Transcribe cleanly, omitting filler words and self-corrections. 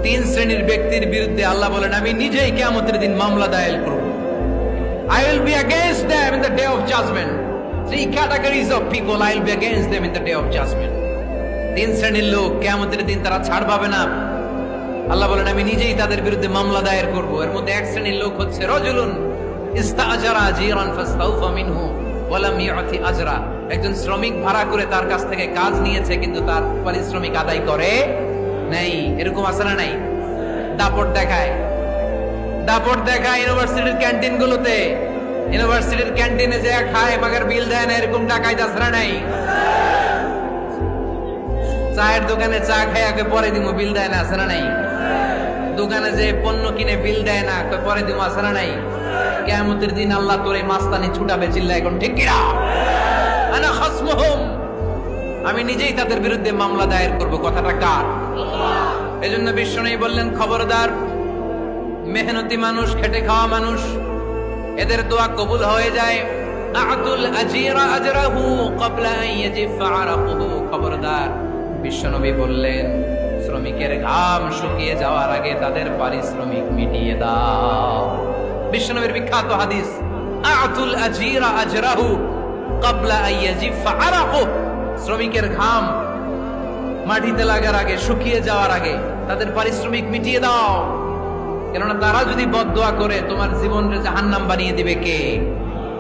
তিন শ্রেণীর ব্যক্তির বিরুদ্ধে আল্লাহ বলেন আমি নিজেই কিয়ামতের দিন মামলা দায়ের করব। I will be against them in the day of judgment. Three categories of people I will be against them in the day of judgment. তিন শ্রেণীর লোক কিয়ামতের দিন তারা ছাড় পাবে না। আল্লাহ বলেন আমি নিজেই তাদের বিরুদ্ধে মামলা দায়ের করব। এর মধ্যে এক শ্রেণীর লোক হচ্ছে রাজুলুন ইস্তাআজারা জিরান ফাস্তাউফা মিনহু ওয়া লাম ইউতি আজরা। একজন শ্রমিক ভাড়া করে তার কাছ থেকে কাজ নিয়েছে কিন্তু তার পারিশ্রমিক আদায় করে নাই। এরকম আছে না নাই? দাপট দেখায় ইউনিভার্সিটির ক্যান্টিন গুলোতে। ইউনিভার্সিটির ক্যান্টিনে যে খায় মাগার বিল দেয় না, এরকম ডাকাইত আছে না নাই? চায়ের দোকানে চা খায় আগে পরে দিমু, বিল দেয় না, আছে না নাই? দোকানে যে পণ্য কিনে বিল দেয় না, পরে দিমু, আছে না নাই? কিয়ামতের দিন আল্লাহ তোরে মাস্তানি ছুটাবে, চিল্লা এখন ঠিক কিনা? আনা খাসমুহুম, আমি নিজেই তাদের বিরুদ্ধে মামলা দায়ের করব। কথাটা কার? এজন্য বিশ্বনবী বললেন খবরদার, মেহনতি মানুষ, খেটে খাওয়া মানুষ, এদের দোয়া কবুল হয়ে যায়। আতুল আজিরা আজরাহু ক্বাবলা আন ইয়াজিফা আরাকুহু। খবরদার, বিশ্বনবী বললেন শ্রমিকের ঘাম শুকিয়ে যাওয়ার আগে তাদের পারিশ্রমিক মিটিয়ে দাও। বিশ্বনবীর বিখ্যাত হাদিস, আতুল আজিরা আজরাহু ক্বাবলা আন ইয়াজিফা আরাকুহু। শ্রমিকের ঘাম মাটিতে লাগার আগে, শুকিয়ে যাওয়ার আগে তাদের পারিশ্রমিক মিটিয়ে দাও। কেননা তারা যদি বদদোয়া করে তোমার জীবনকে জাহান্নাম বানিয়ে দিবে কে?